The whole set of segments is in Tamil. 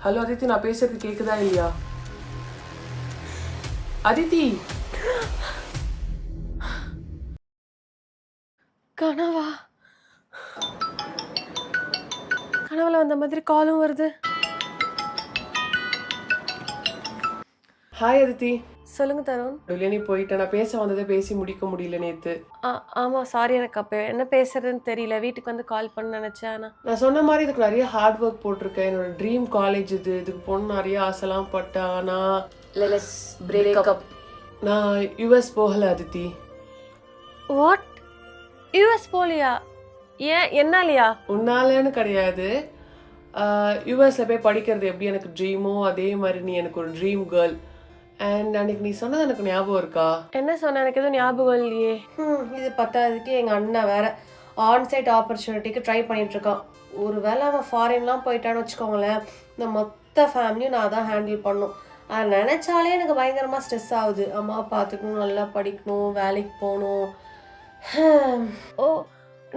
ஹலோ அதித்தி, நான் பேசுறது கேக்குதா இல்லையா? அதித்தி, கனவா? கனவுல வந்த மாதிரி காலும் வருது. ஹாய் அதித்தி. சொல்லுங்க தருண். நீ போயிட்ட. நான் பேச வந்ததை பேசி முடிக்க முடியல நேத்து. ஆமாம், சாரி. எனக்கு அப்போ என்ன பேசுறதுன்னு தெரியல. வீட்டுக்கு வந்து கால் பண்ண நினச்சேன். ஆனால் நான் சொன்ன மாதிரி இதுக்கு நிறைய ஹார்ட் ஒர்க் போட்டிருக்கேன். என்னோட ட்ரீம் காலேஜ் இதுக்கு போகணும்னு நிறைய ஆசைலாம் பட்டேன். ஆனால் லெட்ஸ் பிரேக் அப். நான் யூஎஸ் போகல அதித்தி. வாட்? யூஎஸ் போலியா? ஏன், என்னாலையா? உன்னாலன்னு கிடையாது. யூஎஸில் போய் படிக்கிறது எப்படி எனக்கு ட்ரீமோ அதே மாதிரி நீ எனக்கு ஒரு ட்ரீம் கேர்ள். அண்ட் அன்னைக்கு நீ சொன்னது எனக்கு ஞாபகம் இருக்கா? என்ன சொன்ன? எனக்கு எதுவும் ஞாபகம் இல்லையே. இது பத்தாததுக்கு எங்கள் அண்ணன் வேற ஆன்சைட் ஆப்பர்ச்சுனிட்டிக்கு ட்ரை பண்ணிகிட்ருக்கான். ஒரு வேளை அவன் ஃபாரின்லாம் போயிட்டான்னு வச்சுக்கோங்களேன், இந்த மொத்த ஃபேமிலியும் நான் தான் ஹேண்டில் பண்ணும். அதை நினச்சாலே எனக்கு பயங்கரமாக ஸ்ட்ரெஸ் ஆகுது. அம்மா பார்த்துக்கணும், நல்லா படிக்கணும், வேலைக்கு போகணும். ஓ,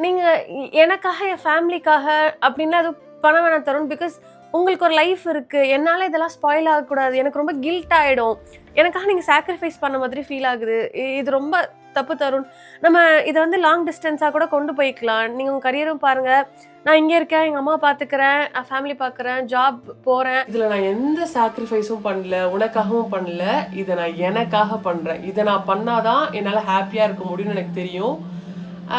நீங்கள் எனக்காக என் ஃபேமிலிக்காக அப்படின்னா அது பண்ண வேணாம் தருண். பிகாஸ் உங்களுக்கு ஒரு லைஃப் இருக்குது. என்னால் இதெல்லாம் ஸ்பாயில் ஆகக்கூடாது. எனக்கு ரொம்ப கில்ட் ஆகிடும். எனக்காக நீங்கள் சாக்ரிஃபைஸ் பண்ண மாதிரி ஃபீல் ஆகுது. இது ரொம்ப தப்பு தருண். நம்ம இதை வந்து லாங் டிஸ்டன்ஸாக கூட கொண்டு போய்க்கலாம். நீங்கள் உங்கள் கரியரும் பாருங்கள், நான் இங்கே இருக்கேன், எங்கள் அம்மா பார்த்துக்கிறேன், ஃபேமிலி பார்க்குறேன், ஜாப் போகிறேன். இதில் நான் எந்த சாக்ரிஃபைஸும் பண்ணல, உனக்காகவும் பண்ணல. இதை நான் எனக்காக பண்ணுறேன். இதை நான் பண்ணாதான் என்னால் ஹாப்பியாக இருக்க முடியும்னு எனக்கு தெரியும்.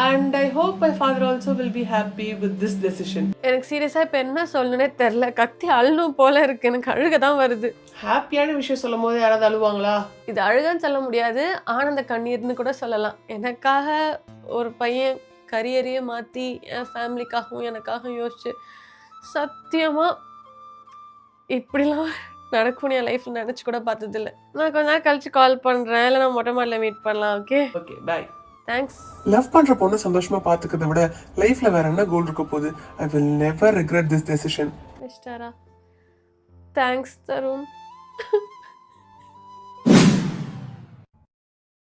And I hope my father also will be happy with this decision. எனக்கு சீரியஸாக இப்போ என்ன சொல்லணுன்னே தெரில. கத்தி அழுணும் போல இருக்கு. எனக்கு அழுக தான் வருது. ஹாப்பியான விஷயம் சொல்லும் போது யாராவது அழுவாங்களா? இது அழுகன்னு சொல்ல முடியாது, ஆனந்த கண்ணீர்னு கூட சொல்லலாம். எனக்காக ஒரு பையன் கரியரையே மாற்றி என் ஃபேமிலிக்காகவும் எனக்காக யோசிச்சு, சத்தியமாக இப்படிலாம் நடக்கும் என் லைஃப்பில் நினச்சி கூட பார்த்ததில்ல. நான் கொஞ்ச நேரம் கழிச்சு கால் பண்ணுறேன், இல்லை நான் மொட்டை மாடியில் மீட் பண்ணலாம். ஓகே ஓகே, பாய். தேங்க்ஸ். லவ் பண்ற பொண்ணு சந்தோஷமா பாத்துக்கிறத விட லைஃப்ல வேற என்ன கோல் இருக்க போகுது? I will never regret this decision. மிஸ்டரா, தேங்க்ஸ் தருண்.